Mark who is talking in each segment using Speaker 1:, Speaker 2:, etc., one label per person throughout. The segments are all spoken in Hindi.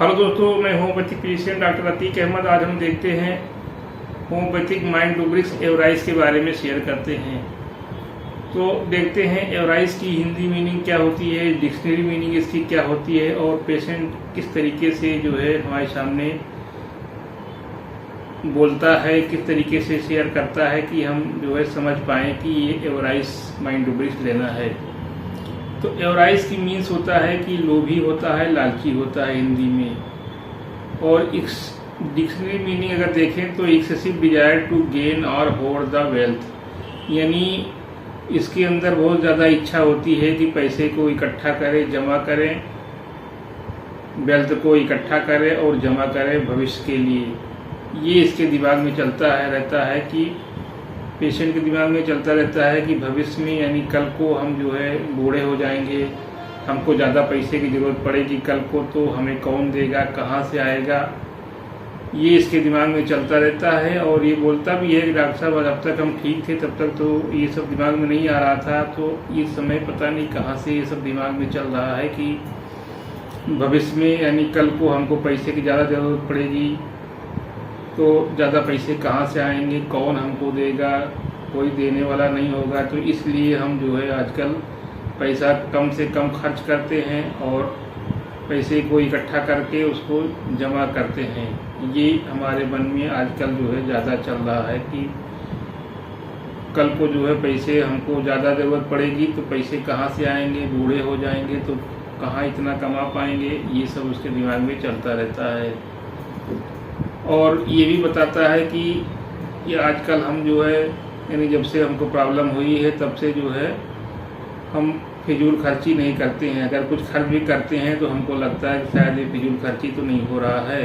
Speaker 1: हेलो दोस्तों, मैं homeopathic physician doctor Atiq Ahmad. आज हम देखते हैं होम्योपैथिक माइंड रूब्रिक्स एवराइज के बारे में शेयर करते हैं। तो देखते हैं एवराइज की हिंदी मीनिंग क्या होती है, डिक्शनरी मीनिंग इसकी क्या होती है और पेशेंट किस तरीके से जो है हमारे सामने बोलता है, किस तरीके से शेयर करता है कि हम जो है समझ पाएँ कि ये एवराइज माइंड रूब्रिक्स लेना है। तो एवराइज की मीन्स होता है कि लोभी होता है, लालची होता है हिंदी में। और डिक्शनरी मीनिंग अगर देखें तो एक्सेसिव डिजायर टू गेन और होल्ड द वेल्थ, यानी इसके अंदर बहुत ज़्यादा इच्छा होती है कि पैसे को इकट्ठा करें, जमा करें, वेल्थ को इकट्ठा करें और जमा करें भविष्य के लिए। ये इसके दिमाग में चलता है रहता है कि पेशेंट के दिमाग में चलता रहता है कि भविष्य में यानी कल को हम जो है बूढ़े हो जाएंगे, हमको ज़्यादा पैसे की ज़रूरत पड़ेगी कल को, तो हमें कौन देगा, कहाँ से आएगा, ये इसके दिमाग में चलता रहता है। और ये बोलता भी है कि डॉक्टर साहब जब तक हम ठीक थे तब तक तो ये सब दिमाग में नहीं आ रहा था, तो इस समय पता नहीं कहाँ से ये सब दिमाग में चल रहा है कि भविष्य में यानी कल को हमको पैसे की ज़्यादा ज़रूरत पड़ेगी, तो ज़्यादा पैसे कहाँ से आएंगे, कौन हमको देगा, कोई देने वाला नहीं होगा। तो इसलिए हम जो है आजकल पैसा कम से कम खर्च करते हैं और पैसे को इकट्ठा करके उसको जमा करते हैं। ये हमारे मन में आजकल जो है ज़्यादा चल रहा है कि कल को जो है पैसे हमको ज़्यादा ज़रूरत पड़ेगी, तो पैसे कहाँ से आएंगे, बूढ़े हो जाएंगे तो कहाँ इतना कमा पाएंगे, ये सब उसके दिमाग में चलता रहता है। और ये भी बताता है कि ये आजकल हम जो है यानी जब से हमको प्रॉब्लम हुई है तब से जो है हम फिजूल खर्ची नहीं करते हैं। अगर कुछ खर्च भी करते हैं तो हमको लगता है कि शायद ये फिजूल खर्ची तो नहीं हो रहा है।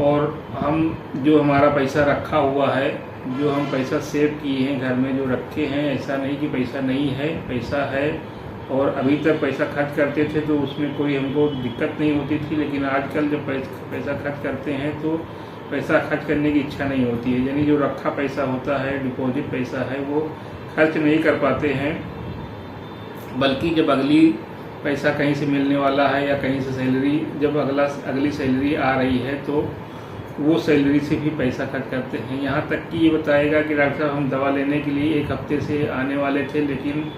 Speaker 1: और हम जो हमारा पैसा रखा हुआ है, जो हम पैसा सेव किए हैं घर में जो रखे हैं, ऐसा नहीं कि पैसा नहीं है, पैसा है। और अभी तक पैसा खर्च करते थे तो उसमें कोई हमको दिक्कत नहीं होती थी, लेकिन आजकल जब पैसा खर्च करते हैं तो पैसा खर्च करने की इच्छा नहीं होती है। यानी जो रखा पैसा होता है, डिपॉजिट पैसा है, वो खर्च नहीं कर पाते हैं, बल्कि जब अगली पैसा कहीं से मिलने वाला है या कहीं से सैलरी, जब अगली सैलरी आ रही है तो वो सैलरी से भी पैसा खर्च करते हैं। यहाँ तक कि ये बताएगा कि डॉक्टर साहब हम दवा लेने के लिए 1 हफ्ते से आने वाले थे, लेकिन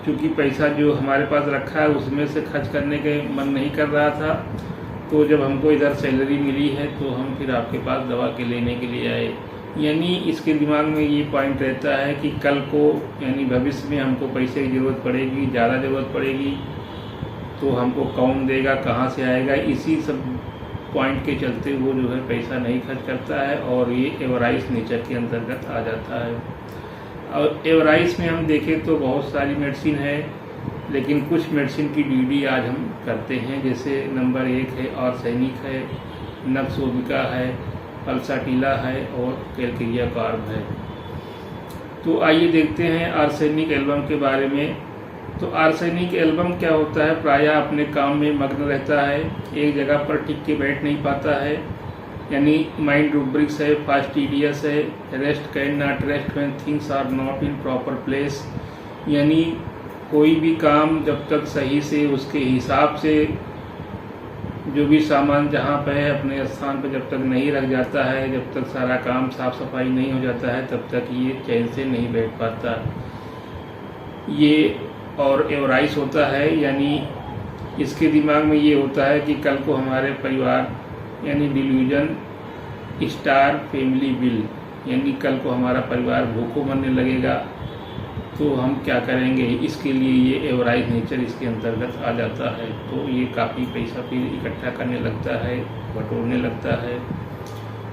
Speaker 1: चूँकि पैसा जो हमारे पास रखा है उसमें से खर्च करने के मन नहीं कर रहा था, तो जब हमको इधर सैलरी मिली है तो हम फिर आपके पास दवा के लेने के लिए आए। यानी इसके दिमाग में ये पॉइंट रहता है कि कल को यानी भविष्य में हमको पैसे की ज़रूरत पड़ेगी, ज़्यादा ज़रूरत पड़ेगी, तो हमको कौन देगा, कहाँ से आएगा। इसी सब पॉइंट के चलते वो जो है पैसा नहीं खर्च करता है और ये एवराइज नेचर के अंतर्गत आ जाता है। और एवराइज में हम देखें तो बहुत सारी मेडिसिन है, लेकिन कुछ मेडिसिन की डीडी आज हम करते हैं। जैसे नंबर 1 है आर्सेनिक है, नक्स वोमिका है, पल्साटिला है और कैलकेरिया कार्ब है। तो आइए देखते हैं आर्सेनिक एल्बम के बारे में। तो आर्सेनिक एल्बम क्या होता है, प्रायः अपने काम में मग्न रहता है, एक जगह पर टिक के बैठ नहीं पाता है, यानी माइंड रूब्रिक्स है, फास्टिडियस है, rest can not rest when things are not in proper place, यानी कोई भी काम जब तक सही से उसके हिसाब से जो भी सामान जहाँ पे है अपने स्थान पे जब तक नहीं रख जाता है, जब तक सारा काम साफ सफाई नहीं हो जाता है, तब तक ये चैन से नहीं बैठ पाता। ये और एवराइज होता है, यानी इसके दिमाग में ये होता है कि कल को हमारे परिवार यानी डिल्यूजन स्टार फैमिली विल, यानी कल को हमारा परिवार भूखों मरने लगेगा तो हम क्या करेंगे। इसके लिए ये एवराइज नेचर इसके अंतर्गत आ जाता है। तो ये काफ़ी पैसा फिर इकट्ठा करने लगता है, बटोरने लगता है।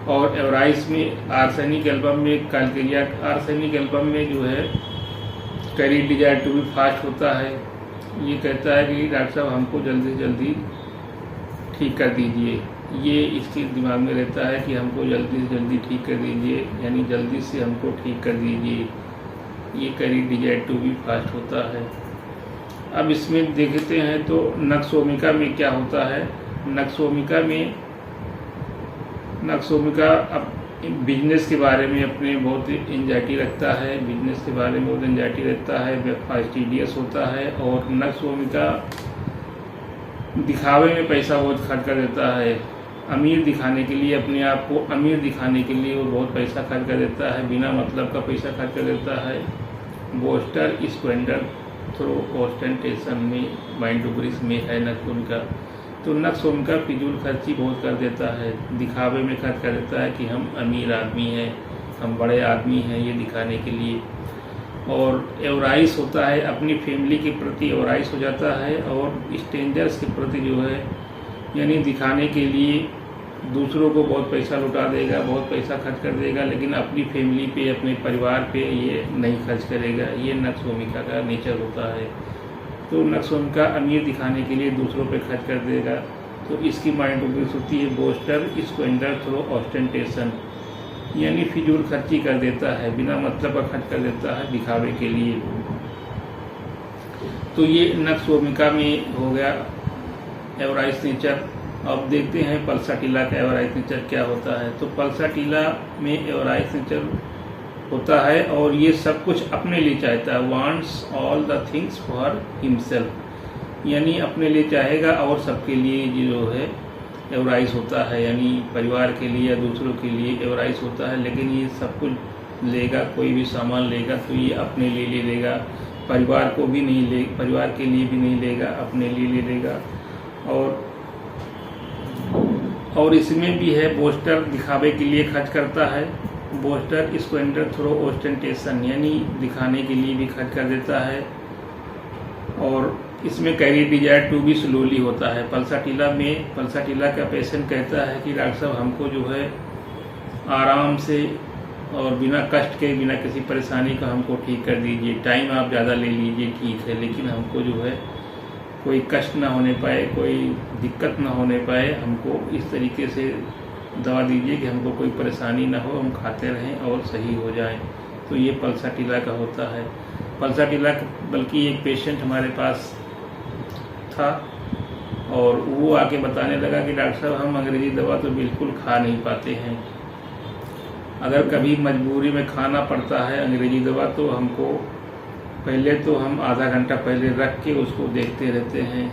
Speaker 1: और एवराइज में आर्सेनिक एल्बम में कैलकेरिया आर्सेनिक एल्बम में जो है carry desire to be fast होता है। ये कहता है कि डॉक्टर साहब हमको जल्दी से जल्दी ठीक कर दीजिए। ये इसके दिमाग में रहता है कि हमको जल्दी से जल्दी ठीक कर दीजिए, यानी जल्दी से हमको ठीक कर दीजिए। ये carry desire to be fast होता है। अब इसमें देखते हैं तो नक्स वोमिका में क्या होता है। नक्स वोमिका अब बिजनेस के बारे में अपने बहुत एंजाइटी रखता है, बिजनेस के बारे में बहुत एंजाइटी रहता है, फास्टिडियस होता है। और नक्स वोमिका दिखावे में पैसा बहुत खर्च कर देता है, अमीर दिखाने के लिए, अपने आप को अमीर दिखाने के लिए वो बहुत पैसा खर्च कर देता है, बिना मतलब का पैसा खर्च कर देता है। बोस्टर स्प्लेंडर थ्रो ऑस्टेंटेशन में माइंडोब्रिस में है नक्श उनका। तो नक्श उनका फिजूल खर्ची बहुत कर देता है, दिखावे में खर्च कर देता है कि हम अमीर आदमी हैं, हम बड़े आदमी हैं, ये दिखाने के लिए। और एवराइस होता है, अपनी फैमिली के प्रति एवराइस हो जाता है, और स्ट्रेंजर्स के प्रति जो है यानी दिखाने के लिए दूसरों को बहुत पैसा लुटा देगा, बहुत पैसा खर्च कर देगा, लेकिन अपनी फैमिली पे, अपने परिवार पे ये नहीं खर्च करेगा। ये नक्श भूमिका का नेचर होता है। तो नक्श उनका अमीर दिखाने के लिए दूसरों पे खर्च कर देगा। तो इसकी माइंडोब्रिस होती है बोस्टर स्प्लेंडर थ्रो ऑस्टेंटेशन, यानी फिजूल खर्ची कर देता है, बिना मतलब का खर्च कर देता है दिखावे के लिए। तो ये नक्श भूमिका में हो गया एवराइस नेचर। अब देखते हैं पल्साटिला का एवराइस नेचर क्या होता है। तो पल्साटिला में एवराइस नेचर होता है और ये सब कुछ अपने लिए चाहता है, wants all the things for himself, यानी अपने लिए चाहेगा और सबके लिए जो है एवराइस होता है, यानी परिवार के लिए या दूसरों के लिए एवराइस होता है। लेकिन ये सब कुछ लेगा, कोई भी सामान लेगा तो ये अपने लिए ले लेगा, परिवार को भी नहीं ले, परिवार के लिए भी नहीं लेगा, अपने लिए ले लेगा। और इसमें भी है बोस्टर दिखावे के लिए खर्च करता है, बोस्टर स्प्लेंडर थ्रो ऑस्टेंटेशन, यानी दिखाने के लिए भी खर्च कर देता है। और इसमें carry desire to be slowly होता है। पल्साटिला में पल्साटिला का पेशेंट कहता है कि डॉक्टर साहब हमको जो है आराम से और बिना कष्ट के, बिना किसी परेशानी का हमको ठीक कर दीजिए, टाइम आप ज़्यादा ले लीजिए ठीक है, लेकिन हमको जो है कोई कष्ट ना होने पाए, कोई दिक्कत ना होने पाए, हमको इस तरीके से दवा दीजिए कि हमको कोई परेशानी ना हो, हम खाते रहें और सही हो जाए। तो ये पल्साटिला का होता है। पल्साटिला बल्कि एक पेशेंट हमारे पास था और वो आके बताने लगा कि डॉक्टर साहब हम अंग्रेज़ी दवा तो बिल्कुल खा नहीं पाते हैं, अगर कभी मजबूरी में खाना पड़ता है अंग्रेज़ी दवा तो हमको पहले तो हम आधा घंटा पहले रख के उसको देखते रहते हैं,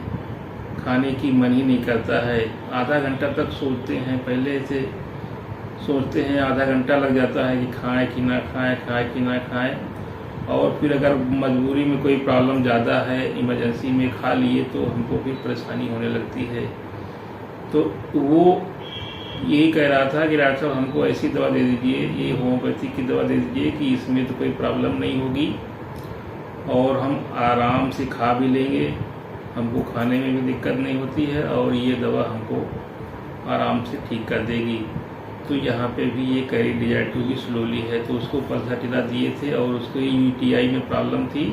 Speaker 1: खाने की मन ही नहीं करता है, आधा घंटा तक सोचते हैं, पहले से सोचते हैं, आधा घंटा लग जाता है कि खाएं कि ना खाएं, खाएं कि ना खाएं। और फिर अगर मजबूरी में कोई प्रॉब्लम ज़्यादा है, इमरजेंसी में खा लिए तो हमको फिर परेशानी होने लगती है। तो वो यही कह रहा था कि डॉक्टर साहब हमको ऐसी दवा दे दीजिए, ये होम्योपैथिक की दवा दे दीजिए कि इसमें तो कोई प्रॉब्लम नहीं होगी और हम आराम से खा भी लेंगे, हमको खाने में भी दिक्कत नहीं होती है और ये दवा हमको आराम से ठीक कर देगी। तो यहाँ पे भी ये carry desire to be slowly है। तो उसको पल्साटिला दिए थे और उसको यूटीआई में प्रॉब्लम थी,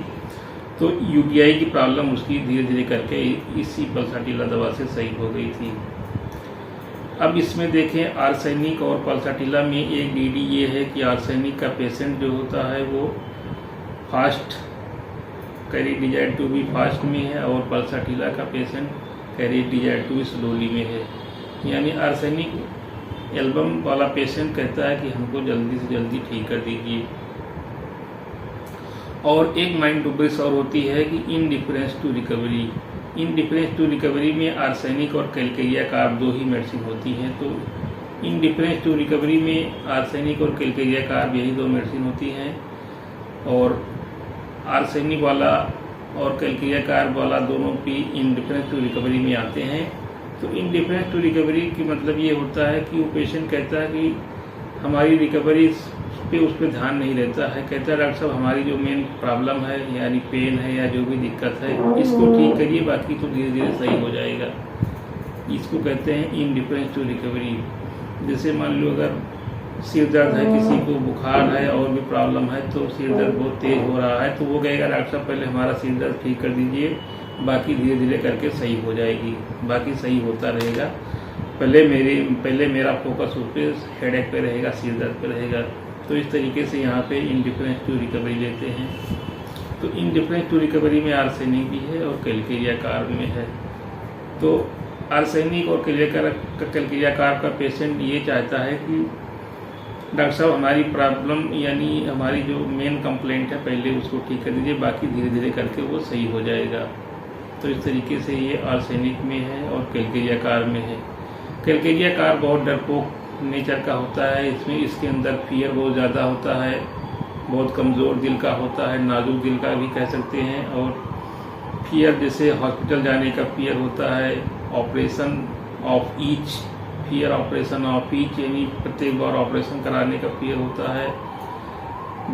Speaker 1: तो यूटीआई की प्रॉब्लम उसकी धीरे धीरे करके इसी पल्साटिला दवा से सही हो गई थी। अब इसमें देखें आर्सेनिक और पल्साटिला में एक डीडी ये है कि आर्सेनिक का पेशेंट जो होता है वो fast carry desire to be fast में है और पल्साटिला का patient carry desire to be slowly में है। यानी आर्सेनिक एल्बम वाला पेशेंट कहता है कि हमको जल्दी से जल्दी ठीक कर दीजिए। और एक माइंडोब्रिस और होती है कि indifference to recovery. Indifference to recovery में आर्सेनिक और कैलकेरिया कार्ब दो ही मेडिसिन होती हैं। तो इनडिफरेंस टू रिकवरी में आर्सेनिक और कैलकेरिया कार्ब यही दो मेडिसिन होती हैं और आर्सेनिक वाला और कैलकेरिया कार्ब वाला दोनों भी इनडिफरेंस टू रिकवरी में आते हैं। तो इनडिफरेंस टू रिकवरी की मतलब ये होता है कि वो पेशेंट कहता है कि हमारी रिकवरी पे उस पर ध्यान नहीं रहता है, कहता है डॉक्टर साहब हमारी जो मेन प्रॉब्लम है यानी पेन है या जो भी दिक्कत है इसको ठीक करिए, बाकी तो धीरे धीरे सही हो जाएगा। इसको कहते हैं इनडिफरेंस टू रिकवरी। जैसे मान लो अगर सिर दर्द है, किसी को बुखार है और भी प्रॉब्लम है तो सिर दर्द बहुत तेज़ हो रहा है तो वो कहेगा डॉक्टर साहब पहले हमारा सिर दर्द ठीक कर दीजिए, बाकी धीरे धीरे करके सही हो जाएगी, बाकी सही होता रहेगा। पहले मेरा फोकस उस पर हेडेक पे रहेगा, सिर दर्द पे रहेगा। तो इस तरीके से यहाँ पे इनडिफरेंस टू रिकवरी लेते हैं। तो इनडिफरेंस टू रिकवरी में आर्सेनिक भी है और कैलकेरिया कार्ब में है। तो आर्सेनिक और कैलकेरिया कार्ब का पेशेंट ये चाहता है कि डॉक्टर साहब हमारी प्रॉब्लम यानी हमारी जो मेन कंप्लेंट है पहले उसको ठीक कर दीजिए, बाकी धीरे धीरे करके वो सही हो जाएगा। तो इस तरीके से ये आर्सेनिक में है और कैलकेरिया कार में है। कैलकेरिया कार बहुत डरपोक नेचर का होता है, इसमें इसके अंदर फियर बहुत ज़्यादा होता है, बहुत कमज़ोर दिल का होता है, नाजुक दिल का भी कह सकते हैं। और फियर जैसे हॉस्पिटल जाने का फियर होता है, operation of each, fear operation of each यानी प्रत्येक बार ऑपरेशन कराने का फियर होता है,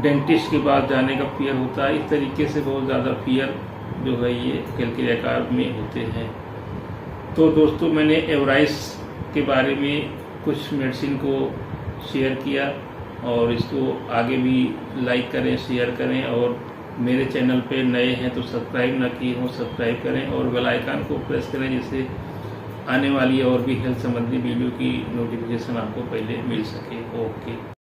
Speaker 1: डेंटिस्ट के पास जाने का फियर होता है। इस तरीके से बहुत ज़्यादा फियर जो है ये कैलकेरिया कार में होते हैं। तो दोस्तों मैंने एवराइस के बारे में कुछ मेडिसिन को शेयर किया और इसको आगे भी लाइक करें, शेयर करें, और मेरे चैनल पे नए हैं तो सब्सक्राइब ना किए हो सब्सक्राइब करें और बेल आइकन को प्रेस करें, जिससे आने वाली और भी हेल्थ संबंधी वीडियो की नोटिफिकेशन आपको पहले मिल सके। ओके।